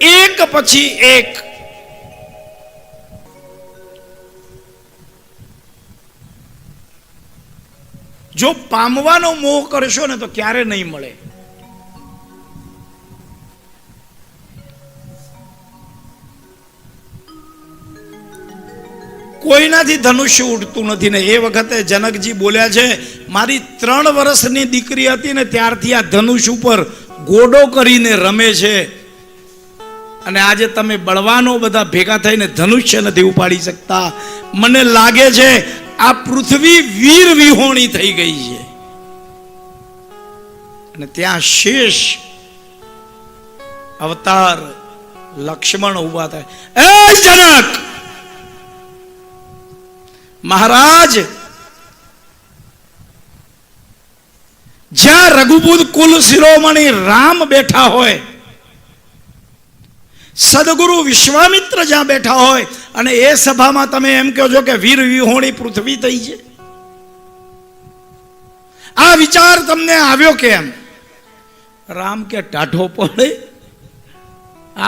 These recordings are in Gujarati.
એક પછી એક. જો પામવાનો મોહ કરશો ને તો ક્યારે નહીં મળે. કોઈનાથી ધનુષ્ય ઉડતું નથી ને. એ વખતે જનકજી બોલ્યા છે, મારી 3 વર્ષની દીકરી હતી ને ત્યારથી આ ધનુષ ઉપર ગોડો કરીને રમે છે, અને આજે તમે બળવાનો બધા ભેગા થઈને ધનુષ્ય નથી ઉપાડી શકતા. મને લાગે છે આ પૃથ્વી વીર વિહોણી થઈ ગઈ છે. અને ત્યાં શેષ અવતાર લક્ષ્મણ ઉભા થાય. એ જનક મહારાજ, જ્યાં રઘુપુત કુલ શિરોમણી રામ બેઠા હોય, સદગુરુ વિશ્વામિત્ર જ્યાં બેઠા હોય, અને એ સભામાં તમે એમ કહો છો કે વીર વિહોણી પૃથ્વી થઈ છે. આ વિચાર તમને આવ્યો કેમ? રામ કે ટાઢો પડે.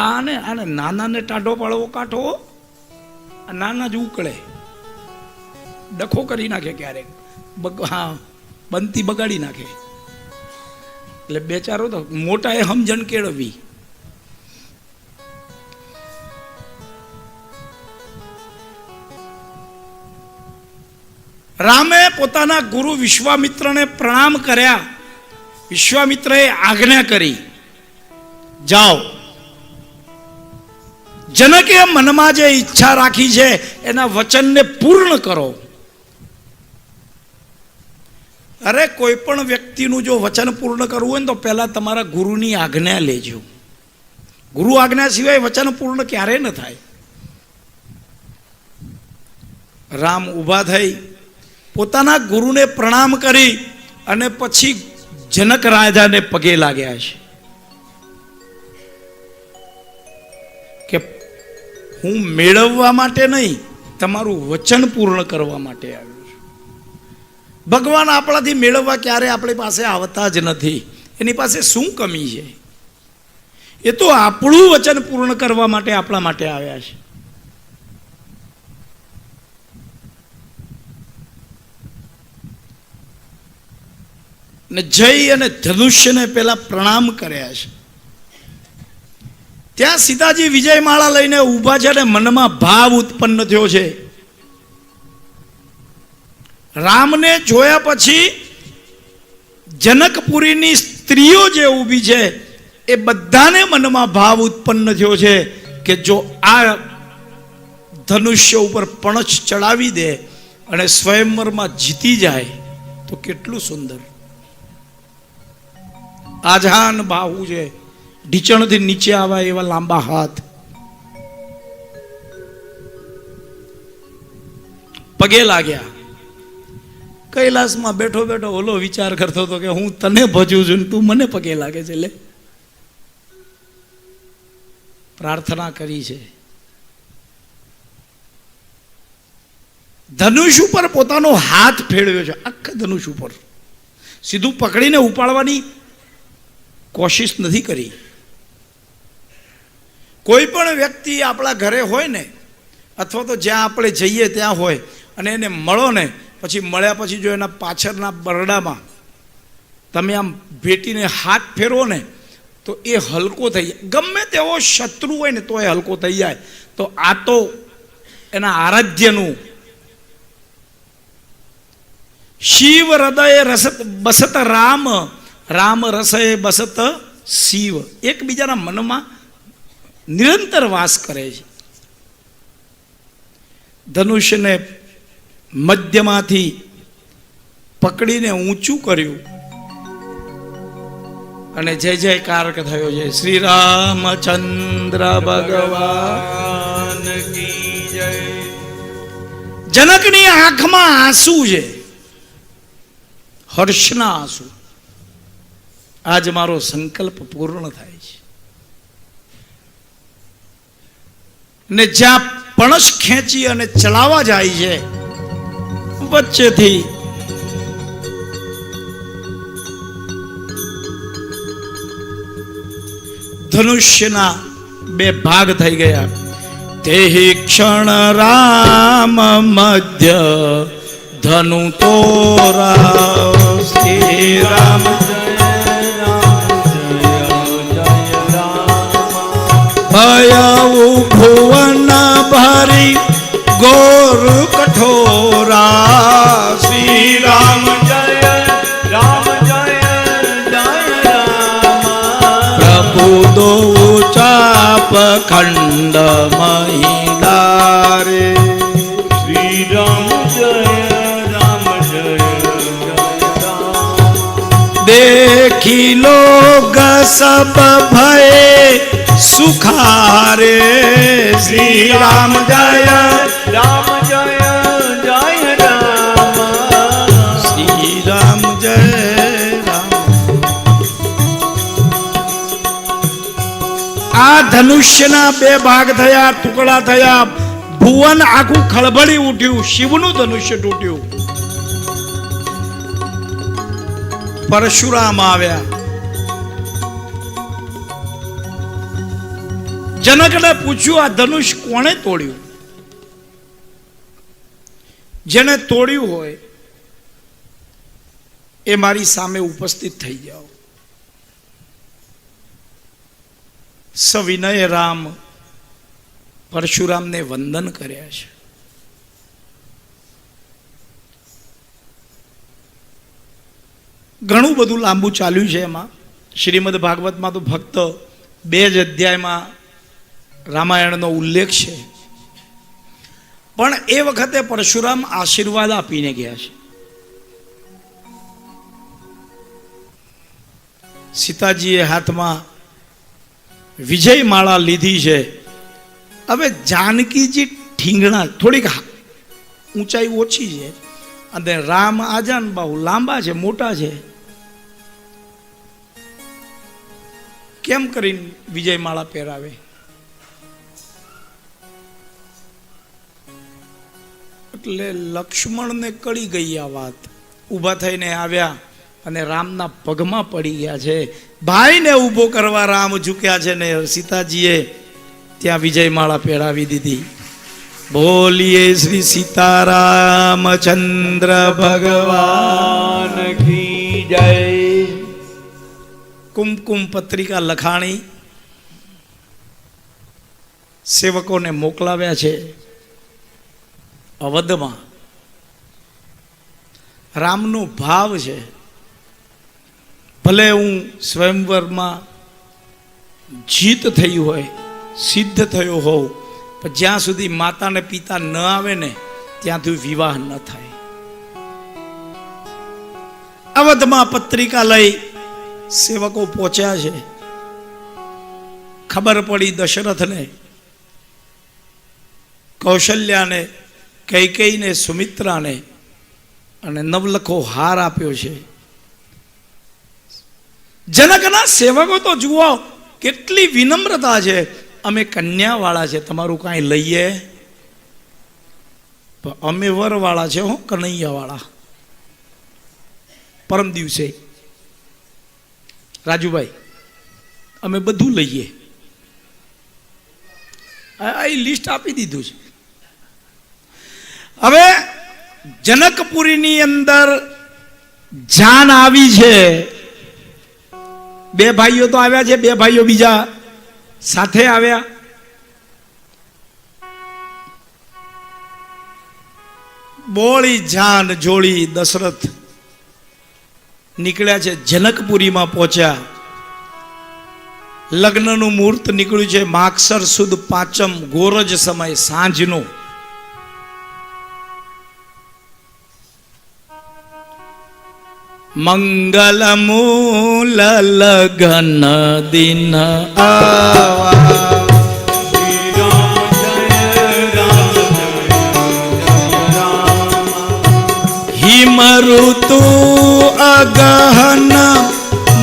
આને નાનાને ટાઢો પાડવો કાઢો, નાના જ ઉકળે, ડખો કરી નાખે ક્યારેક, બનતી બગાડી નાખે. એટલે બેચારો તો મોટા એ સમજણ કેળવી. રામે પોતાના ગુરુ વિશ્વામિત્રને પ્રણામ કર્યા. વિશ્વામિત્રએ આજ્ઞા કરી, જાઓ. જનકે મનમાં જે ઈચ્છા રાખી છે એના વચનને પૂર્ણ કરો. અરે કોઈ પણ વ્યક્તિનું જો વચન પૂર્ણ કરવું હોય ને તો પહેલા તમારા ગુરુની આજ્ઞા લેજો. ગુરુ આજ્ઞા સિવાય વચન પૂર્ણ ક્યારે ન થાય. રામ ઊભા થઈ પોતાના ગુરુને પ્રણામ કરી અને પછી જનક રાજાને પગે લાગ્યા છે કે હું મેળવવા માટે નહીં, તમારું વચન પૂર્ણ કરવા માટે આવ્યો છું. ભગવાન આપણાથી મેળવવા ક્યારે આપણી પાસે આવતા જ નથી. એની પાસે શું કમી છે? એ તો આપણું વચન પૂર્ણ કરવા માટે આપણા માટે આવ્યા છે. ને જઈ અને ધનુષ્યને પેલા પ્રણામ કર્યા છે. ત્યાં સીતાજી વિજયમાળા લઈને ઊભા છે અને મનમાં ભાવ ઉત્પન્ન થયો છે. રામને જોયા પછી જનકપુરીની સ્ત્રીઓ જે ઊભી છે એ બધાને મનમાં ભાવ ઉત્પન્ન થયો છે કે જો આ ધનુષ્ય ઉપર પણછ ચડાવી દે અને સ્વયંવરમાં જીતી જાય તો કેટલું સુંદર. આજાન બાહુ છે, ઢીચણથી નીચે આવા એવા લાંબા હાથ, પગે લાગ્યા. કૈલાસમાં બેઠો બેઠો ઓલો વિચાર કરતો હતો કે હું તને ભજું છું, તું મને પગે લાગે છે. લે, પ્રાર્થના કરી છે. ધનુષ ઉપર પોતાનો હાથ ફેરવ્યો છે. આખા ધનુષ ઉપર સીધું પકડીને ઉપાડવાની કોશિશ નથી કરી. કોઈ પણ વ્યક્તિ આપણા ઘરે હોય ને, અથવા તો જ્યાં આપણે જઈએ ત્યાં હોય, અને એને મળો ને, પછી મળ્યા પછી જો એના પાછળના બરડામાં તમે આમ ભેટીને હાથ ફેરવો ને તો એ હલકો થઈ જાય. ગમે તેવો શત્રુ હોય ને તો એ હલકો થઈ જાય. તો આ તો એના આરાધ્યનું શિવ હૃદય રસત બસત રામ, રામ રસય બસત શિવ. એકબીજાના મનમાં નિરંતર વાસ કરે છે. ધનુષ્યને મધ્યમાંથી પકડીને ઊંચું કર્યું અને જય જયકાર થયો છે. શ્રી રામચંદ્ર ભગવાન કી જય. જનકની આંખમાં આંસુ છે, હર્ષના આંસુ. આજ મારો સંકલ્પ પૂર્ણ થાય છે. ને જ્યાં પણછ ખેંચી અને ચલાવવા જાય છે, વચ્ચેથી ધનુષ્યના બે ભાગ થઈ ગયા. તેહી ક્ષણ રામ મધ્ય ધનુ તોરા. શ્રી રામ ભયઉ ભુવન ભરી ગોર કઠોરા. શ્રી રામ જય રામ જય જય રામ. પ્રભુ દો ચાપ ખંડ મહિલા રે. શ્રી રામ જય રામ જય જય રામ. देखी लोग सब भय सुखारे. श्री राम जय રામ જય જય રામ. श्री राम जय राम. આ ધનુષ્યના બે ભાગ થયા, ટુકડા થયા. ભુવન આખું ખળભળી ઉઠ્યું. શિવનું ધનુષ્ય તૂટ્યું. પરશુરામ આવ્યા. જનકને પૂછ્યું, આ ધનુષ કોણે તોડ્યું? જેને તોડ્યું હોય એ મારી સામે ઉપસ્થિત થઈ જાઓ. સવિનય રામ પરશુરામને વંદન કર્યા છે. ઘણું બધું લાંબુ ચાલ્યું છે એમાં. શ્રીમદ ભાગવતમાં તો ફક્ત 2 જ અધ્યાયમાં રામાયણનો ઉલ્લેખ છે. પણ એ વખતે પરશુરામ આશીર્વાદ આપીને ગયા છે. સીતાજીએ હાથમાં વિજય માળા લીધી છે. હવે જાનકીજી ઠીંગણા, થોડીક ઊંચાઈ ઓછી છે, અને રામ આજાન બાહુ લાંબા છે, મોટા છે. કેમ કરીને વિજય માળા પહેરાવે? એટલે લક્ષ્મણને કળી ગઈ આ વાત. ઊભા થઈને આવ્યા અને રામના પગમાં પડી ગયા છે. ભાઈને ઊભો કરવા રામ ઝૂક્યા છે ને સીતાજીએ ત્યાં વિજય માળા પહેરાવી દીધી. બોલીએ શ્રી સીતારામચંદ્ર ભગવાન કી જય. કુમકુમ પત્રિકા લખાણી સેવકોને મોકલાવ્યા છે અવધમાં. રામનો ભાવ છે. ભલે હું સ્વયંવરમાં જીત થયું હોય, સિદ્ધ થયો હોઉં, પણ જ્યાં સુધી માતા ને પિતા ન આવે ને ત્યાં સુધી વિવાહ ન થાય. અવધમાં પત્રિકા લઈ સેવકો પહોંચ્યા છે. ખબર પડી દશરથને, કૌશલ્યાને, કૈકેયીને, સુમિત્રાને, અને નવલખો હાર આપ્યો છે. જનકના સેવકો તો જુઓ કેટલી વિનમ્રતા છે. અમે કન્યાવાળા છે, તમારું કાંઈ લઈએ? અમે વરવાળા છે, હો કનૈયાવાળા. પરમ દિવસે રાજુભાઈ અમે બધું લઈએ. આ લિસ્ટ આપી દીધું છે. હવે જનકપુરીની અંદર જાન આવી છે. 2 ભાઈઓ તો આવ્યા છે, 2 ભાઈઓ બીજા સાથે આવ્યા. બોળી જાન જોડી દશરથ નીકળ્યા છે. જનકપુરીમાં પહોંચ્યા. લગ્નનું મુહૂર્ત નીકળ્યું છે. માગસર સુદ 5મ ગોરજ સમય સાંજનો. મંગલ મૂલ લગન દિન આવા. હિમ ઋતુ અગહન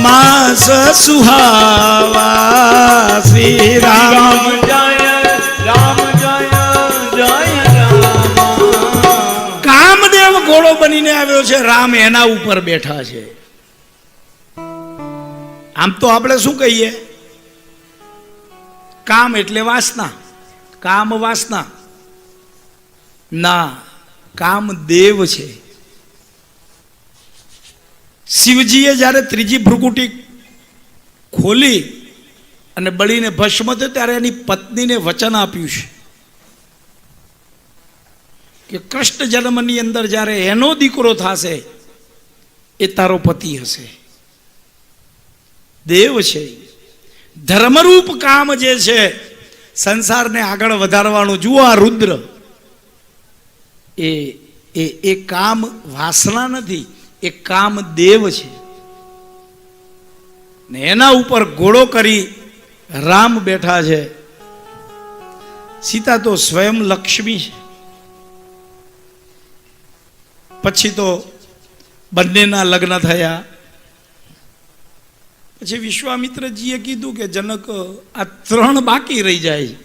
માસ સુહાવા. શ્રી રામ જય રામ જય જય રામ. કામદેવ ઘોડો બનીને આવ્યો છે. રામ એના ઉપર બેઠા છે. આમ તો આપણે શું કહીએ? કામ એટલે વાસના, કામ વાસના ના, કામ દેવ છે. શિવજીએ જ્યારે ત્રીજી ભ્રુકુટી ખોલી અને બળીને ભસ્મ થયો ત્યારે એની પત્નીને વચન આપ્યું છે કે કૃષ્ણ જન્મની અંદર જ્યારે એનો દીકરો થશે એ તારો પતિ હશે. દેવ છે. ધર્મરૂપ કામ જે છે સંસારને આગળ વધારવાનું, જુઓ આ રુદ્ર, એ કામ વાસના નથી, એ કામ દેવ છે. ને એના ઉપર ઘોડો કરી રામ બેઠા છે. સીતા તો સ્વયં લક્ષ્મી છે. પછી તો બંનેના લગ્ન થયા. પછી વિશ્વામિત્રજીએ કીધું કે જનક આ 3 બાકી રહી જાય.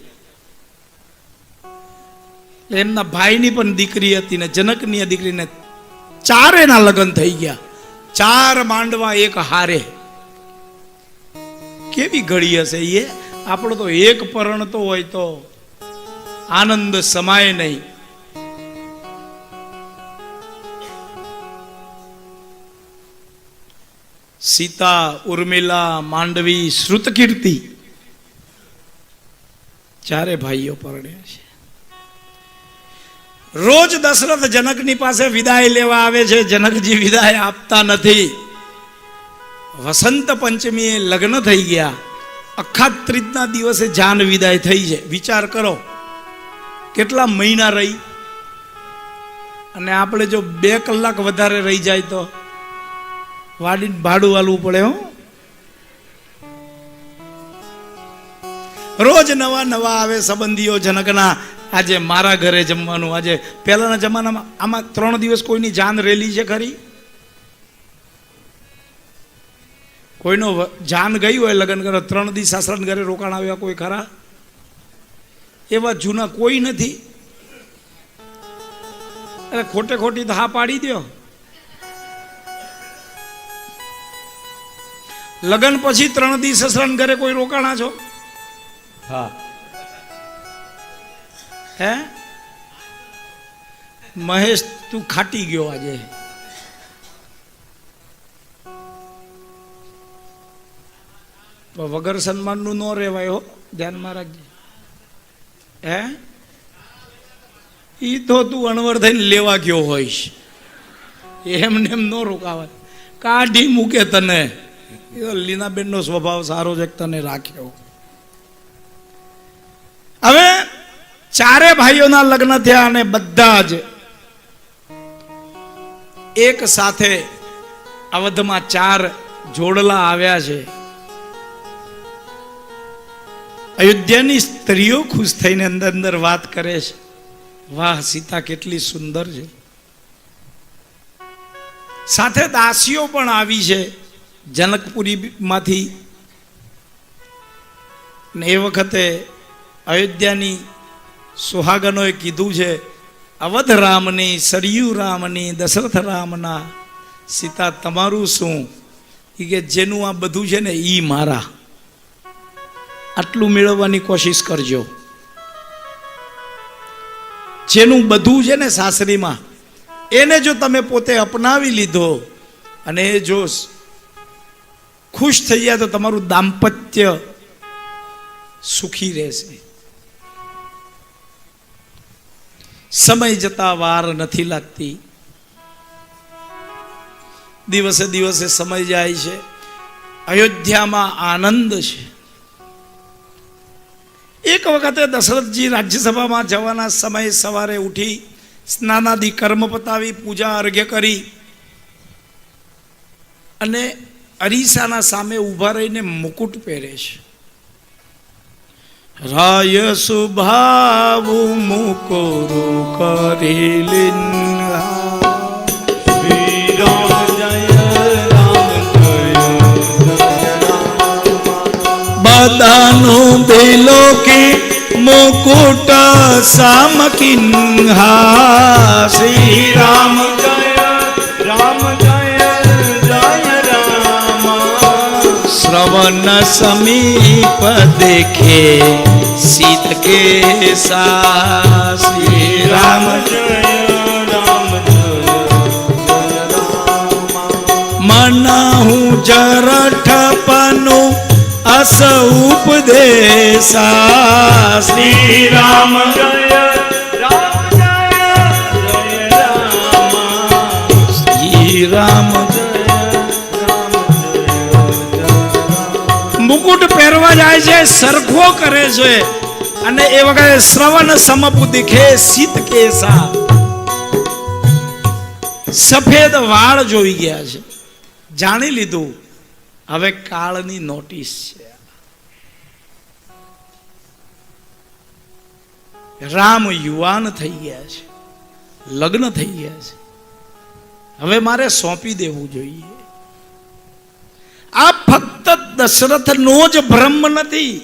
એમના ભાઈની પણ દીકરી હતી ને જનકની દીકરીને 4 ના લગ્ન થઈ ગયા. 4 માંડવા એક હારે. કેવી ઘડી હશે એ. આપણો તો એક પરણતો હોય તો આનંદ સમાય નહીં. સીતા, ઉર્મિલા, માંડવી, શ્રુતકીર્તિ 4 ભાઈઓ પરણ્યા છે. રોજ દશરથ જનકની પાસે વિદાય લેવા આવે છે. જનકજી વિદાય આપતા નથી. વસંત પંચમીએ લગ્ન થઈ ગયા. અખાત ત્રીજના દિવસે જાન વિદાય થઈ છે. વિચાર કરો કેટલા મહિના રહી. અને આપણે જો 2 કલાક વધારે રહી જાય તો વાડીને ભાડું વાલવું પડે. હો, રોજ નવા નવા આવે સંબંધીઓ જનકના. આજે મારા ઘરે જમવાનું. આજે પહેલાના જમાનામાં આમાં 3 દિવસ કોઈની જાન રેલી છે ખરી? કોઈનો જાન ગઈ હોય લગ્ન કરો 3 દિવસ સાસરાના ઘરે રોકાણ આવ્યા કોઈ ખરા? એવા જૂના કોઈ નથી. અરે ખોટે ખોટી તો હા પાડી દો. લગ્ન પછી 3 દિવસ સસરાના ઘરે કોઈ રોકાણા છો? હા. હે મહેશ, તું ખાટી ગયો આજે. વગર સન્માનનું ન રહેવાય. હો, ધ્યાનમાં રાખજે. હે ઈ તો તું અણવર થઈને લેવા ગયો હોઈશ. એમને એમ ન રોકાવાય. કાઢી મૂકે તને. લીનાબેન નો સ્વભાવ સારો છે, તને રાખ્યો. હવે 4 ભાઈઓના લગ્ન થયા અને બધા જ એક સાથે અવધમાં 4 જોડલા આવ્યા છે. અયોધ્યાની સ્ત્રીઓ ખુશ થઈને અંદર અંદર વાત કરે છે, વાહ સીતા કેટલી સુંદર છે. સાથે દાસીઓ પણ આવી છે જનકપુરી માંથી. ને એ વખતે અયોધ્યાની સુહાગનોએ કીધું છે, અવધ રામની, સરયુ રામની, દશરથ રામના, સીતા તમારું શું? એ કે જેનું આ બધું છે ને ઈ મારા. આટલું મેળવવાની કોશિશ કરજો. જેનું બધું છે ને સાસરીમાં, એને જો તમે પોતે અપનાવી લીધો અને એ જો ખુશ થઈ જાય તો તમારું દાંપત્ય સુખી રહેશે. સમય જતા વાર નથી લાગતી. દિવસે દિવસે સમય જાય છે. અયોધ્યામાં આનંદ છે. એક વખતે દશરથજી રાજ્યસભામાં જવાના સમયે સવારે ઉઠી સ્નાનાદિ કર્મ પતાવી પૂજા અર્ઘ્ય કરી અને અરીસાના સામે ઊભા રહીને મુકુટ પહેરે છે. રાય સુભાવુ મુકુરુ કરેલિન શ્રી રામ જય રામ બધાનું બેલો કે મુકુટ સામકિન્હા. શ્રી રામ જય રામ જય જય રામ. શ્રવણ સમીપ દેખે સીત કેસા શ્રી રામ મનાહુ જરઠપનું અસ ઉપદેશા શ્રી રામ શ્રી રામ મુકુટ પહેરવા જાય છે, સરખો કરે છે, અને એ વખતે શ્રવણ સમબુદ્ધિ ખે સીત કેસા સફેદ વાળ જોઈ ગયા છે, જાણી લીધું હવે કાળની નોટિસ છે. રામ યુવાન થઈ ગયા છે, લગ્ન થઈ ગયા છે, હવે મારે સોંપી દેવું જોઈએ. આ ફક્ત દશરથનો જ ભ્રમ નથી,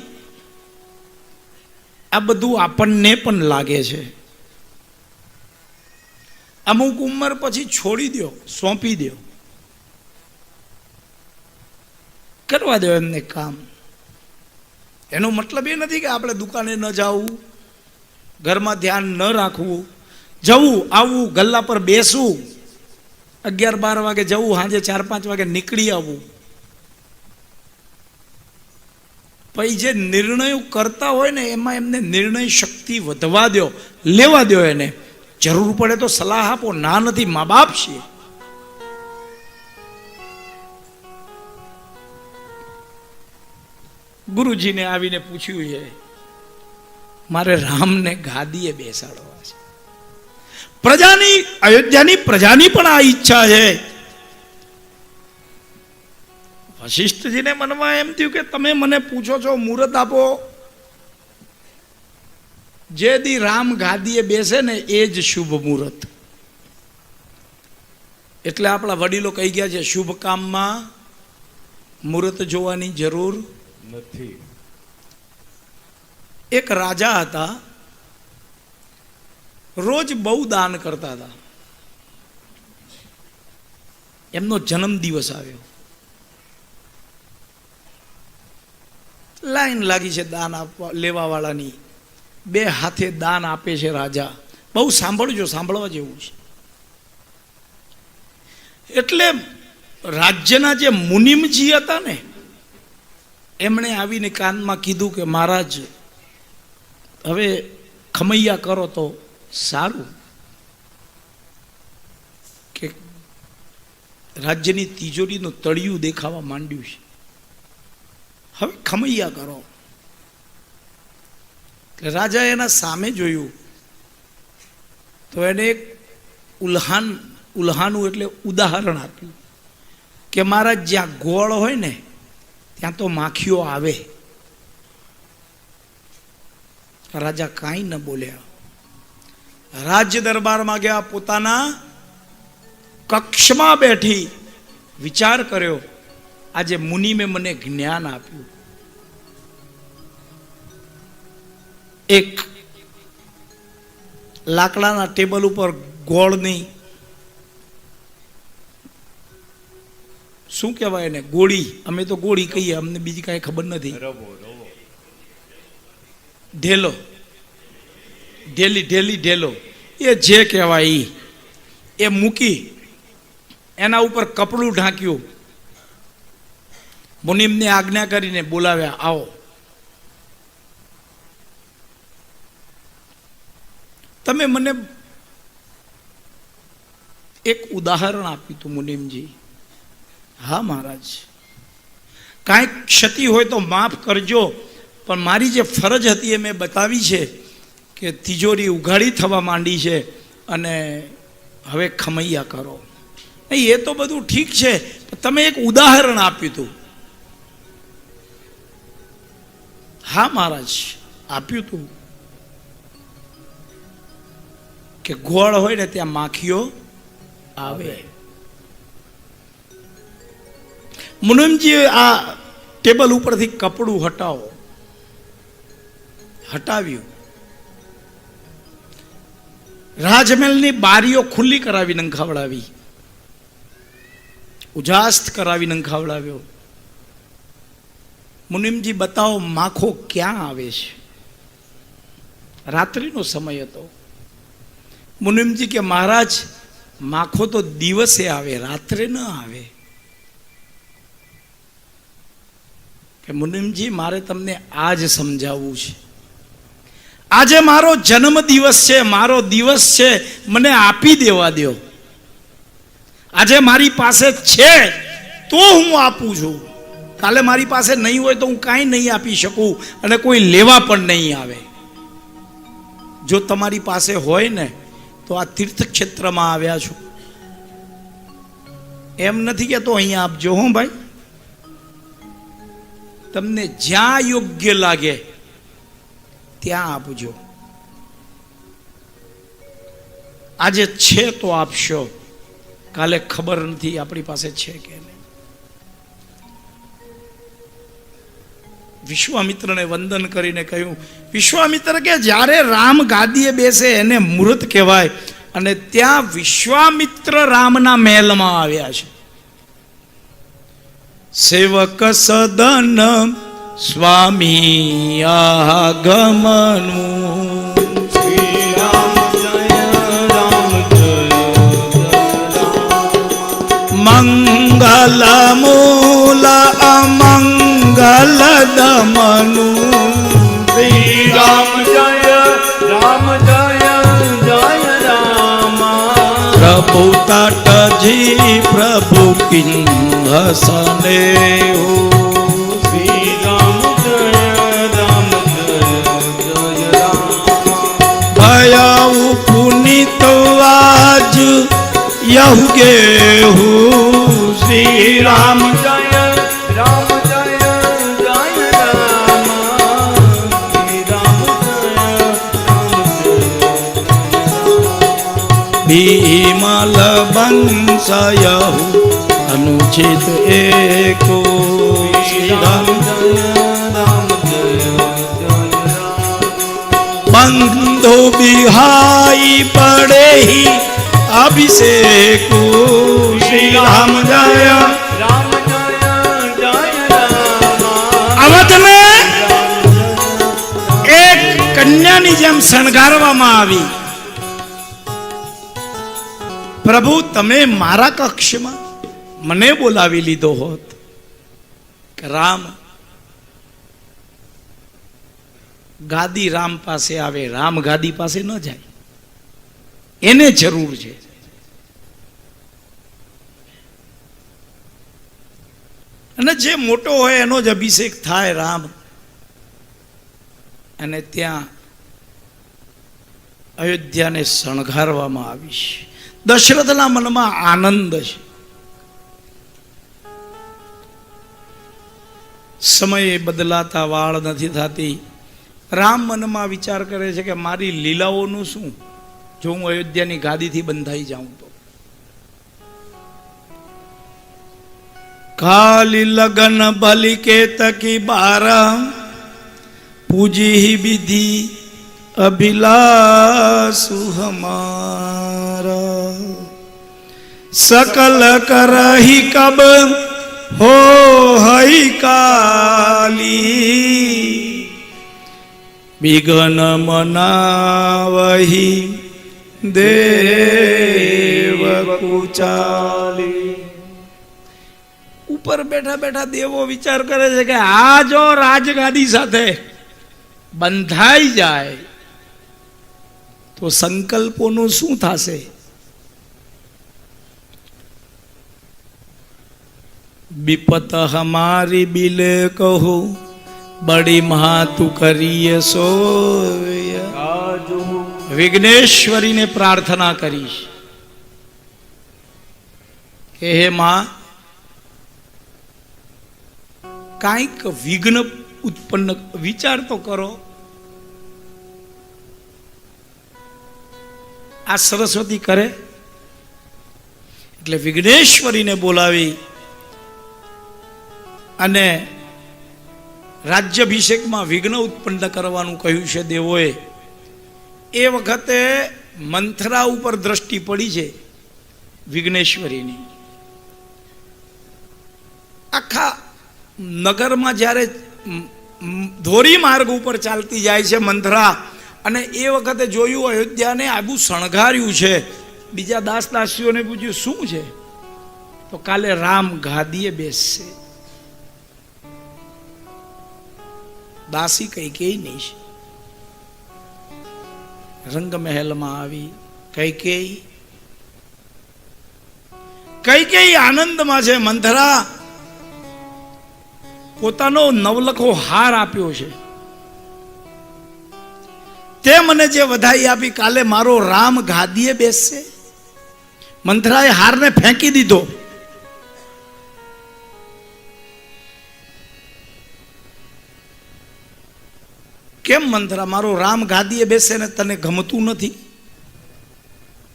આ બધું આપણને પણ લાગે છે. અમુક ઉંમર પછી છોડી દો, સોંપી દો, કરવા દો એમને કામ. એનો મતલબ એ નથી કે આપણે દુકાને ન જવું, ઘરમાં ધ્યાન ન રાખવું, જવું આવવું, ગલ્લા પર બેસવું, 11-12 વાગે જવું, સાંજે 4-5 વાગે નીકળી આવવું. પછી જે નિર્ણયો કરતા હોય ને એમાં એમને નિર્ણય શક્તિ વધવા દો, લેવા દો. એને જરૂર પડે તો સલાહ આપો, ના નથી, મા બાપ છે. ગુરુજીને આવીને પૂછ્યું છે, મારે રામને ગાદીએ બેસાડવા છે. પ્રજાની, અયોધ્યાની પ્રજાની પણ આ ઈચ્છા છે. વશિષ્ઠજીને મનમાં એમ થયું કે તમે મને પૂછો છો, મુહૂર્ત આપો. જે દી રામ ગાદીએ બેસે ને એ જ શુભ મુહૂર્ત. એટલે આપણા વડીલો કહી ગયા છે, શુભ કામમાં મુહૂર્ત જોવાની જરૂર નથી. એક રાજા હતા, રોજ બહુ દાન કરતા હતા. એમનો જન્મ દિવસ આવ્યો, લાઈન લાગી છે દાન આપવા લેવા વાળાની. 2 હાથે દાન આપે છે રાજા. બહુ સાંભળજો, સાંભળવા જેવું છે. એટલે રાજ્યના જે મુનિમજી હતા ને, એમણે આવીને કાનમાં કીધું કે મહારાજ હવે ખમૈયા કરો તો સારું, કે રાજ્યની તિજોરીનું તળિયું દેખાવા માંડ્યું છે, હવે ખમૈયા કરો. એટલે રાજા એના સામે જોયું તો એને એક ઉલ્હાનું એટલે ઉદાહરણ આપ્યું કે મારા જ્યાં ગોળ હોય ને ત્યાં તો માખીઓ આવે. રાજા કાંઈ ન બોલ્યા. રાજ્ય દરબારમાં ગયા, પોતાના કક્ષમાં બેઠી વિચાર કર્યો, આજે મુનિમે મને જ્ઞાન આપ્યું. એક લાકડાના ટેબલ ઉપર ગોળની શું કહેવાય એને, ગોળી, અમે તો ગોળી કહીએ, અમને બીજી કાંઈ ખબર નથી. ઢેલો, ઢેલો એ જે કહેવાય એ મૂકી એના ઉપર કપડું ઢાંક્યું. મુનિમને આજ્ઞા કરીને બોલાવ્યા, આવો. તમે મને એક ઉદાહરણ આપ્યું હતું મુનિમજી. હા મહારાજ, કાંઈક ક્ષતિ હોય તો માફ કરજો, પણ મારી જે ફરજ હતી એ મેં બતાવી છે કે તિજોરી ઉઘાડી થવા માંડી છે અને હવે ખમૈયા કરો. નહીં, એ તો બધું ઠીક છે, તમે એક ઉદાહરણ આપ્યું હતું. હા મહારાજ, આપ્યું હતું કે ગોળ હોય ને ત્યાં માખીઓ આવે. મુનિમજી આ ટેબલ ઉપરથી કપડું હટાવો, હટાવ્યું. રાજમહેલની બારીઓ ખુલ્લી કરાવી નંખાવડાવી, ઉજાસ્ત કરાવી નંખાવડાવ્યો. મુનિમજી બતાવો માખો ક્યાં આવે છે. રાત્રિનો સમય હતો. મુનિમજી કે મહારાજ માખો તો દિવસે આવે, રાત્રે ન આવે. કે મુનિમજી મારે તમને આજ સમજાવવું છે. આજે મારો જન્મ દિવસ છે, મારો દિવસ છે, મને આપી દેવા દો. આજે મારી પાસે છે તો હું આપું છું. કાલે મારી પાસે નહીં હોય તો હું કાંઈ નહીં આપી શકું અને કોઈ લેવા પણ નહીં આવે. જો તમારી પાસે હોય ને તો આ તીર્થક્ષેત્રમાં આવ્યા છો, એમ નથી કે તો અહીંયા આપજો. હું ભાઈ, તમને જ્યાં યોગ્ય લાગે ત્યાં આપજો. આજે છે તો આપશો, કાલે ખબર નથી આપણી પાસે છે કે નહીં. વિશ્વામિત્રને વંદન કરીને કહ્યું, વિશ્વામિત્ર કે જ્યારે રામ ગાદીએ બેસે એને મુહૂર્ત કહેવાય, અને ત્યાં વિશ્વામિત્ર રામના મહેલમાં આવ્યા છે. સેવક સદન સ્વામી આગમનું, શ્રી રામ જય રામ જય મંગલ મૂલ અમંગલ દમનું, શ્રી રામ જય રામ જય જય રામ. પ્રભુ તટજી પ્રભુ કિંહસને હો. શ્રી રામ જય રામ જય જય રામ. ભય પુનિત આજ યહુ ગેહું, શ્રી રામ જય રામ જય જય રામ. શ્રી રામ જય રામ જય. ભીમલ બંશયહુ અનુચિત એકો, શ્રી રામ બંધુ બિહાઈ પડે અભિષેકો, શ્રી રામ જય. અવધને એક કન્યાની જેમ શણગારવામાં આવી. પ્રભુ તમે મારા કક્ષમાં મને બોલાવી લીધો હોત કે રામ ગાદી રામ પાસે આવે, રામ ગાદી પાસે ન જાય, એને જરૂર છે. અને જે મોટો હોય એનો જ અભિષેક થાય રામ. અને ત્યાં અયોધ્યાને શણગારવામાં આવી છે. દશરથના મનમાં આનંદ છે. સમય બદલાતા વાળ નથી થતી. રામ મનમાં વિચાર કરે છે કે મારી લીલાઓનું શું જો હું અયોધ્યાની ગાદીથી બંધાઈ જાઉં તો. કાલી લગન બલિ કેતકી બારા પૂજી વિધિ અભિલાષુ હમારા, सकल करही कब हो हई काली, विघ्न मनावही देव कुचाली. ઉપર બેઠા બેઠા દેવો વિચાર કરે છે કે આ જો રાજગાદી સાથે બંધાઈ જાય તો સંકલ્પોનું શું થશે. विपत हमारी बिल कहो बड़ी महातु करिए सोय. विघ्नेश्वरी ने प्रार्थना करी કે હે માં કાંઈક વિઘ્ન ઉત્પન્ન વિચાર તો કરો. આ સરસ્વતી કરે એટલે વિઘ્નેશ્વરીને બોલાવી અને રાજ્યાભિષેકમાં વિઘ્ન ઉત્પન્ન કરવાનું કહ્યું છે દેવોએ. એ વખતે મંથરા ઉપર દ્રષ્ટિ પડી છે વિઘ્નેશ્વરીની. આખા નગરમાં જ્યારે ધોરી માર્ગ ઉપર ચાલતી જાય છે મંથરા અને એ વખતે જોયું અયોધ્યાને આબુ શણગાર્યું છે. બીજા દાસ દાસીઓને પૂછ્યું શું છે, તો કાલે રામ ગાદીએ બેસશે. દાસી કઈ કઈ નહીં છે. રંગમહેલમાં આવી કઈ કઈ આનંદમાં છે. મંથરા પોતાનો નવલખો હાર આપ્યો છે. તે મને જે વધાઈ આપી, કાલે મારો રામ ગાદીએ બેસશે. મંથરાએ હારને ફેંકી દીધો. કેમ મંથરા, મારો રામ ગાદીએ બેસે ને તને ગમતું નથી?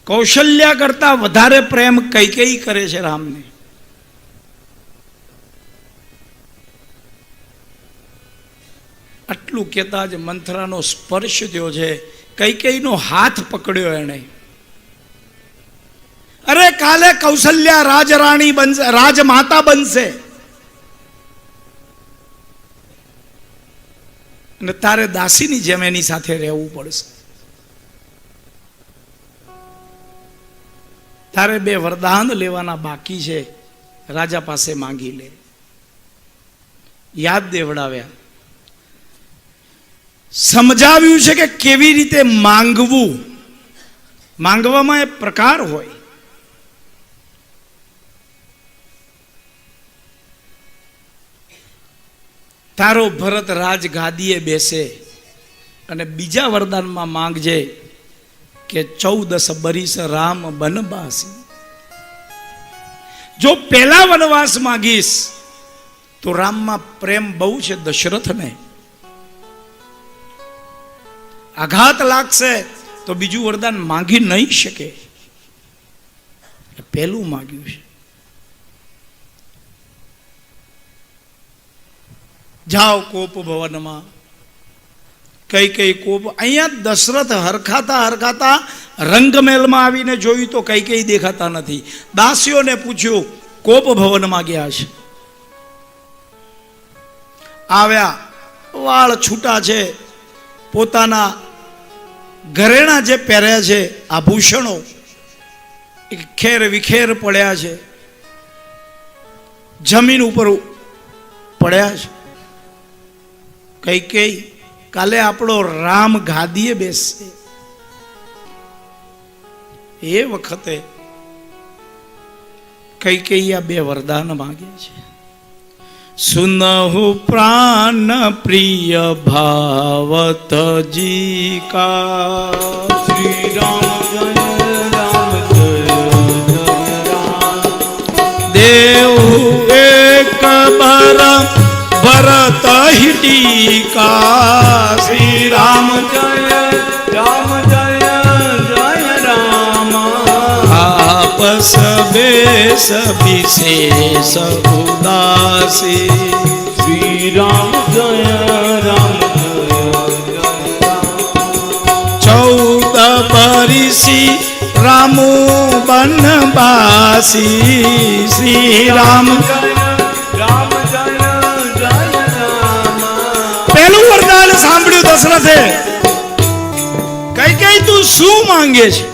કૌશલ્યા કરતા વધારે પ્રેમ કૈકેયી કરે છે રામને. આટલું કહેતા જ મંથરાનો સ્પર્શ થયો છે. કૈકેયીનો હાથ પકડ્યો એણે. અરે કાલે કૌશલ્યા રાજરાણી બનશે, રાજમાતા બનશે, અને તારે દાસીની જેમ એની સાથે રહેવું પડશે. તારે 2 વરદાન લેવાના બાકી છે, રાજા પાસે માંગી લે. યાદ દેવડાવ્યા, સમજાવ્યું છે કે કેવી રીતે માંગવું. માંગવામાં એ પ્રકાર હોય. તારો ભરત રાજગાદીએ બેસે, અને બીજા વરદાનમાં માંગજે કે 14 બરીસ રામ બનવાસી. જો પહેલા વનવાસ માંગીશ તો રામમાં પ્રેમ બહુ છે દશરથને, આઘાત લાગશે તો બીજું વરદાન માંગી નહીં શકે. પહેલું માંગ્યું છે. જાઓ કોપ ભવનમાં. કઈ કોપ. અહીંયા દશરથ હરખાતા રંગમહેલમાં આવીને જોયું તો કઈ દેખાતા નથી. દાસીઓને પૂછ્યું, કોપ ભવનમાં ગયા છે. આવ્યા, વાળ છૂટા છે, પોતાના ઘરેણા જે પહેર્યા છે, આભૂષણો ખેર વિખેર પડ્યા છે, જમીન ઉપર પડ્યા છે. કઈ કાલે આપણો રામ ગાદીએ બેસશે. એ વખતે કઈ આ 2 વરદાન માંગ્યા છે. સુનહુ પ્રાણ પ્રિય ભાવતજી કા. શ્રી રામ જય રામ જય જય રામ. દેવ એક બર ભરત ટીકા. શ્રી રામ જય રામ જય જય રામ. આપસ બેસ વિશેષ ઉદાસી. શ્રી રામ જય રામ જય જય રામ. 14 બરીસી રામુ બનવાસી. શ્રી રામ રામ જય જય રામ. પહેલું વરદાન સાંભળ્યું દશરથે. કઈ તું શું માંગે છે?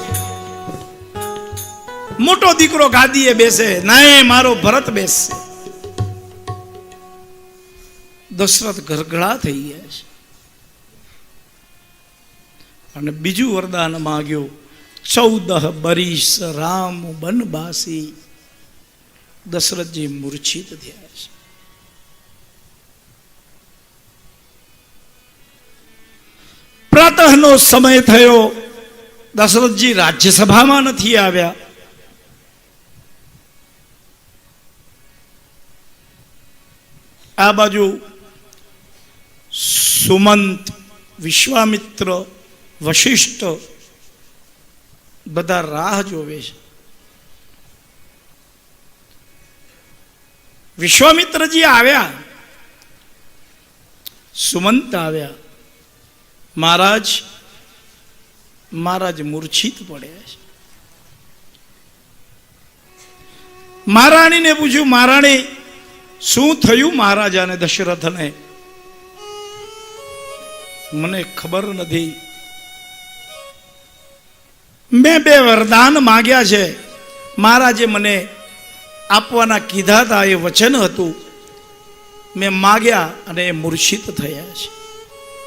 મોટો દીકરો ગાદીએ બેસે, નહીં મારો ભરત બેસશે. દશરથ ગરગડા થઈ ગયા છે. અને બીજું વરદાન માંગ્યું, 14 બરીસ રામ બનવાસી. દશરથજી મૂર્છિત થયા છે. પ્રાતઃનો સમય થયો. દશરથજી રાજ્યસભામાં નથી આવ્યા. આ બાજુ સુમંત, વિશ્વામિત્ર, વશિષ્ઠ બધા રાહ જોવે છે. વિશ્વામિત્રજી આવ્યા, સુમંત આવ્યા. મહારાજ મૂર્છિત પડ્યા છે. મહારાણીને પૂછ્યું, મહારાણી શું થયું મહારાજાને દશરથને? મને ખબર નથી. મેં 2 વરદાન માગ્યા છે. મહારાજે મને આપવાના કીધા હતા, એ વચન હતું, મેં માગ્યા અને એ મૂર્છિત થયા છે.